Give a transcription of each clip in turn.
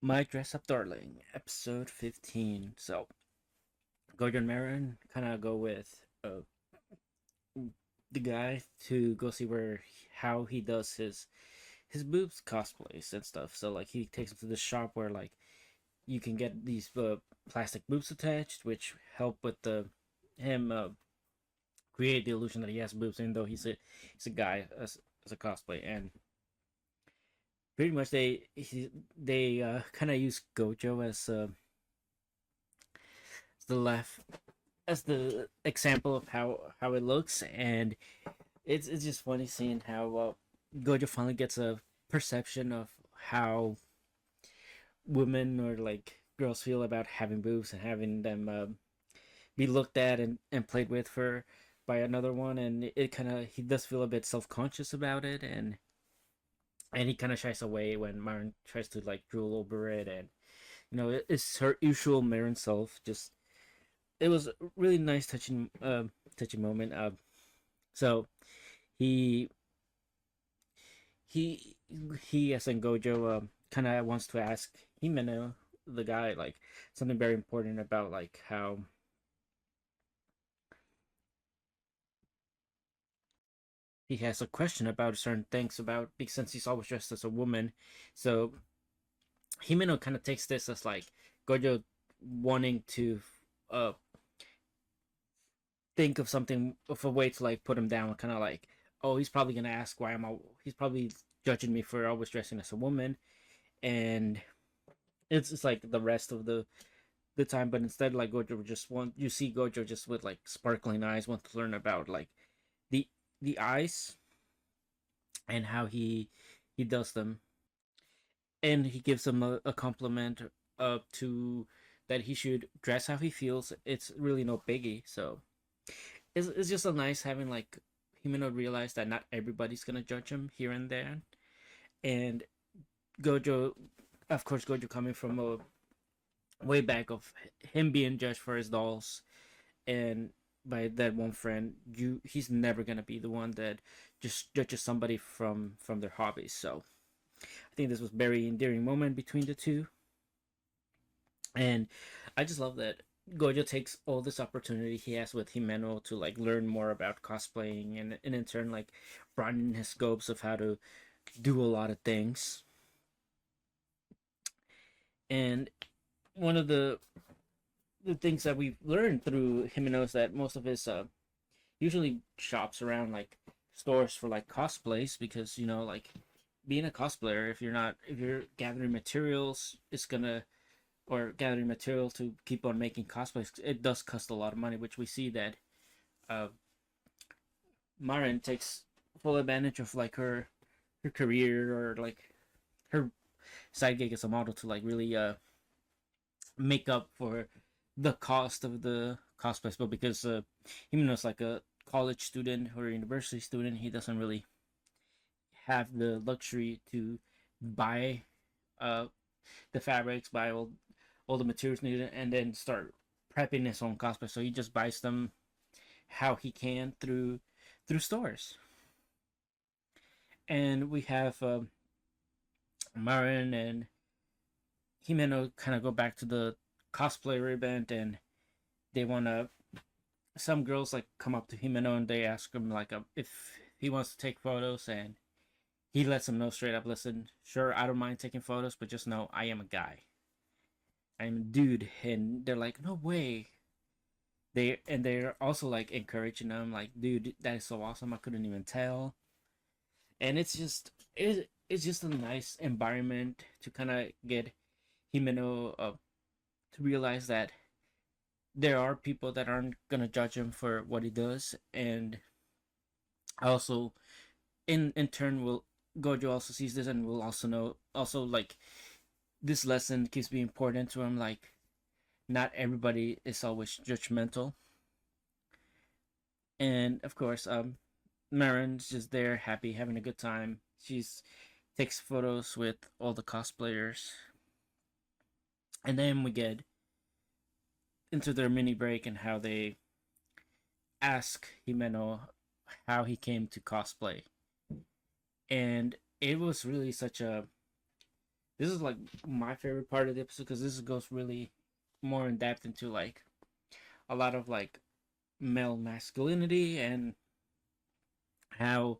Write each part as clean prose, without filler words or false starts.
My Dress Up Darling, episode 15. So, Gojo and Marin kind of go with the guy to go see how he does his boobs cosplays and stuff. So, like, he takes him to the shop where, like, you can get these plastic boobs attached, which help with him create the illusion that he has boobs, even though he's a guy as a cosplay. And pretty much they kind of use Gojo the left as the example of how it looks, and it's just funny seeing how Gojo finally gets a perception of how women or like girls feel about having boobs and having them be looked at and played with for by another one, and it kind of he does feel a bit self-conscious about it, and he kind of shies away when Marin tries to like drool over it, and it's her usual Marin self. Just it was a really nice touching moment. So he he he as in Gojo kind of wants to ask Himeno, the guy, like something very important about like how he has a question about certain things about because since he's always dressed as a woman. So Himeno kind of takes this as like Gojo wanting to uh think of something of a way to like put him down, kind of like, oh, he's probably gonna ask why he's probably judging me for always dressing as a woman, and it's like the rest of the time, but instead like Gojo just want you see Gojo just with like sparkling eyes want to learn about like the the eyes and how he does them, and he gives him a compliment to that he should dress how he feels. It's really no biggie. So it's just a nice having like Himeno realize that not everybody's gonna judge him here and there, and Gojo, of course, Gojo coming from a way back of him being judged for his dolls and by that one friend, he's never gonna be the one that just judges somebody from their hobbies. So I think this was a very endearing moment between the two, and I just love that Gojo takes all this opportunity he has with Himeno to like learn more about cosplaying and in turn like broaden his scopes of how to do a lot of things. And one of the things that we've learned through Himeno is that most of his usually shops around like stores for like cosplays, because like being a cosplayer, if you're gathering materials, it's gonna or gathering material to keep on making cosplays, it does cost a lot of money, which we see that uh Marin takes full advantage of like her career or like her side gig as a model to like really make up for the cost of the cosplays. But because even though it's like a college student or a university student, he doesn't really have the luxury to buy uh the fabrics, buy all the materials needed, and then start prepping his own cosplay. So he just buys them how he can through stores. And we have Marin and Himeno kind of go back to the cosplayer event, and they want to. Some girls like come up to Himeno and they ask him like if he wants to take photos, and he lets them know straight up, listen, sure, I don't mind taking photos, but just know I am a guy. I'm a dude. And they're like, no way. They're also like encouraging them, like, dude, that is so awesome. I couldn't even tell. And it's just a nice environment to kind of get Himeno to realize that there are people that aren't gonna judge him for what he does, and also in turn will Gojo also sees this and will also know also like this lesson keeps being important to him, like not everybody is always judgmental. And of course Marin's just there happy having a good time. She's takes photos with all the cosplayers, and then we get into their mini break and how they ask Himeno how he came to cosplay. And it was really such a this is like my favorite part of the episode because this goes really more in depth into like a lot of like male masculinity and how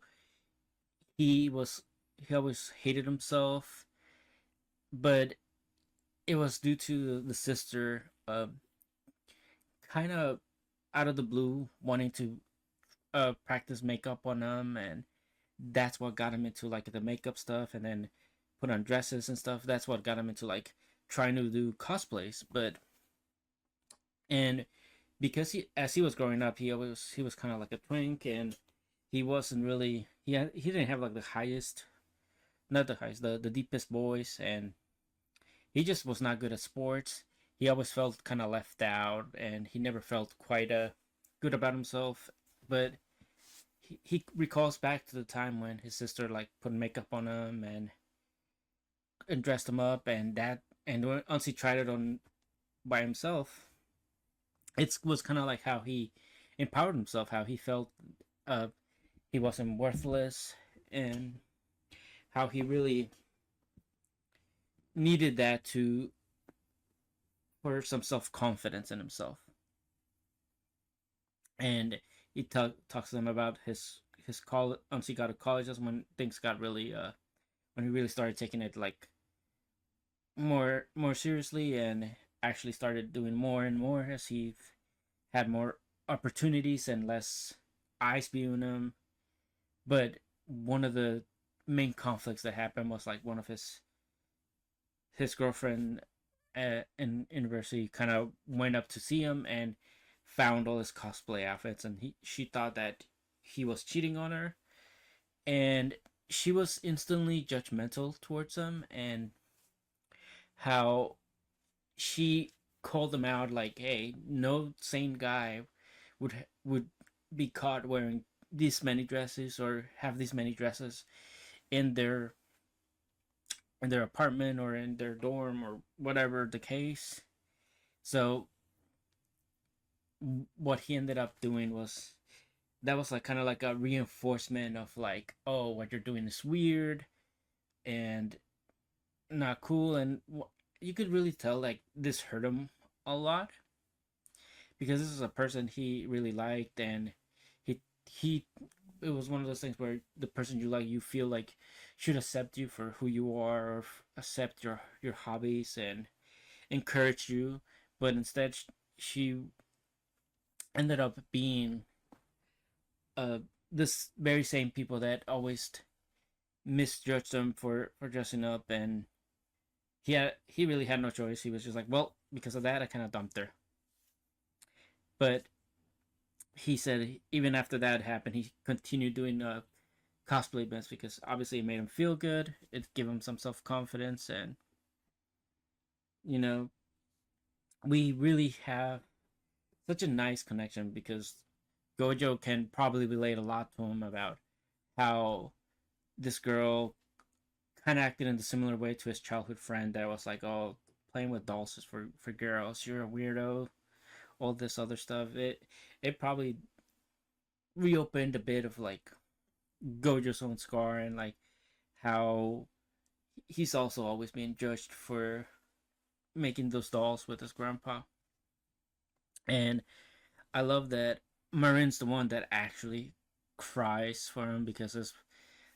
he was he always hated himself, but it was due to the sister kind of out of the blue wanting to practice makeup on him, and that's what got him into like the makeup stuff, and then put on dresses and stuff. That's what got him into like trying to do cosplays. But and because he was growing up, he was kind of like a twink, and he wasn't really he didn't have like the highest, not the highest, the deepest voice, and he just was not good at sports. He always felt kind of left out, and he never felt quite good about himself. But he recalls back to the time when his sister like put makeup on him and dressed him up, and once he tried it on by himself, it was kind of like how he empowered himself, how he felt uh he wasn't worthless, and how he really needed that to for some self confidence in himself. And he talks to them about his college. Once he got to college, that's when things got really when he really started taking it like more seriously, and actually started doing more and more as he had more opportunities and less eyes viewing him. But one of the main conflicts that happened was like one of his girlfriend in university kind of went up to see him and found all his cosplay outfits, and she thought that he was cheating on her, and she was instantly judgmental towards him, and how she called him out like, hey, no sane guy would be caught wearing these many dresses or have these many dresses in their apartment or in their dorm or whatever the case. So what he ended up doing was that was like kind of like a reinforcement of like, oh, what you're doing is weird and not cool, and you could really tell like this hurt him a lot because this is a person he really liked, and he it was one of those things where the person you like, you feel like should accept you for who you are, or accept your hobbies and encourage you. But instead she ended up being uh this very same people that always misjudged him for dressing up, and he really had no choice. He was just like, well, because of that I kind of dumped her. But he said even after that happened, he continued doing cosplay events because obviously it made him feel good. It gave him some self confidence, and you know, we really have such a nice connection because Gojo can probably relate a lot to him about how this girl kind of acted in a similar way to his childhood friend that was like, oh, playing with dolls is for girls. You're a weirdo. All this other stuff. It probably reopened a bit of like Gojo's own scar, and like how he's also always being judged for making those dolls with his grandpa. And I love that Marin's the one that actually cries for him because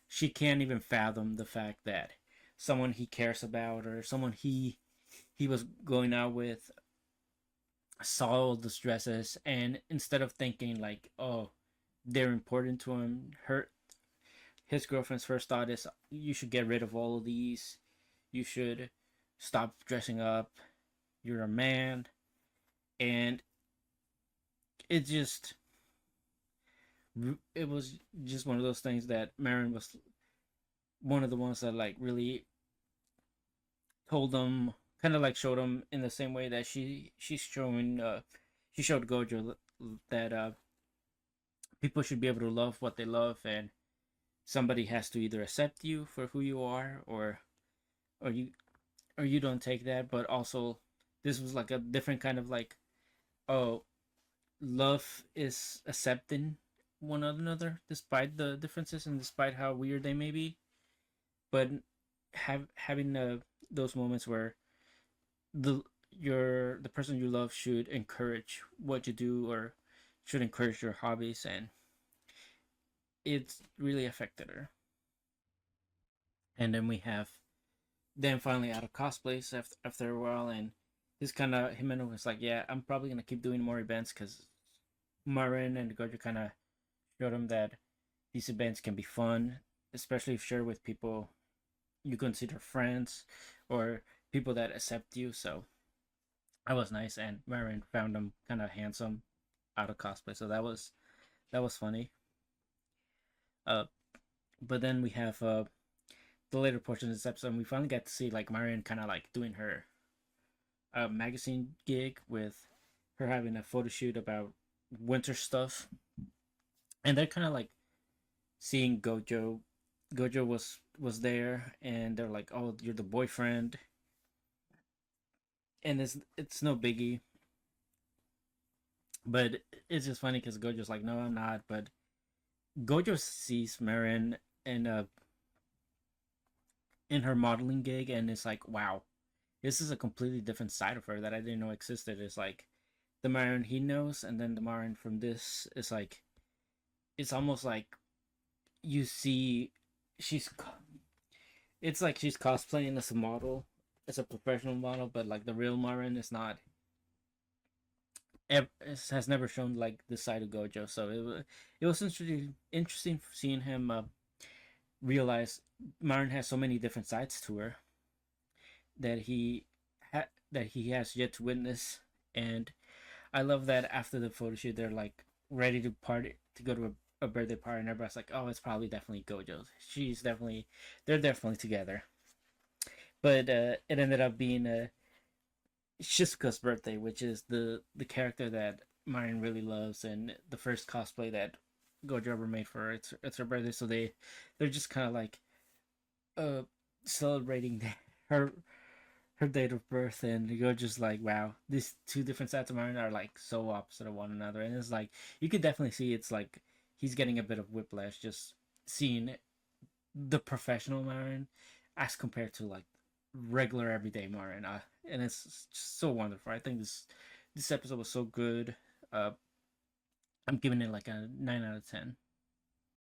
she can't even fathom the fact that someone he cares about or someone he was going out with saw all the stresses, and instead of thinking like, oh, they're important to him, his girlfriend's first thought is, you should get rid of all of these, you should stop dressing up, you're a man. And it just it was just one of those things that Marin was one of the ones that like really told them, kind of like showed them in the same way that she's showing she showed Gojo that people should be able to love what they love, and somebody has to either accept you for who you are, or you or you don't take that. But also this was like a different kind of like, oh, love is accepting one another despite the differences and despite how weird they may be. But having those moments where the the person you love should encourage what you do, or should encourage your hobbies, and it's really affected her. And then we have then finally out of cosplays after a while, and this kind of Himeno was like, yeah, I'm probably gonna keep doing more events because Marin and Gojo kind of showed him that these events can be fun, especially if shared with people you consider friends or people that accept you. So that was nice, and Marin found him kind of handsome out of cosplay, so that was funny. Uh, but then we have the later portion of this episode, and we finally get to see like Marion kind of like doing her magazine gig with her having a photo shoot about winter stuff, and they're kind of like seeing Gojo. Gojo was there, and they're like, "Oh, you're the boyfriend," and it's no biggie. But it's just funny because Gojo's like, "No, I'm not." But Gojo sees Marin in in her modeling gig, and it's like, "Wow, this is a completely different side of her that I didn't know existed." It's like the Marin he knows, and then the Marin from this is like, it's almost like you see she's it's like she's cosplaying as a model, as a professional model, but like the real Marin is not. Has never shown like this side of Gojo, so it was interesting seeing him realize Marin has so many different sides to her that that he has yet to witness. And I love that after the photo shoot, they're like ready to party to go to a birthday party, and everybody's like, "Oh, it's probably definitely Gojo's. She's definitely, they're definitely together." But it ended up being Shizuka's birthday, which is the character that Marin really loves, and the first cosplay that Gojo ever made for her. It's her birthday, so they're just kind of like uh celebrating her her date of birth, and you're just like, wow, these two different sides of Marin are like so opposite of one another, and it's like you could definitely see it's like he's getting a bit of whiplash just seeing the professional Marin as compared to like regular everyday Marin, and it's just so wonderful. I think this episode was so good. Uh, I'm giving it like a 9 out of 10.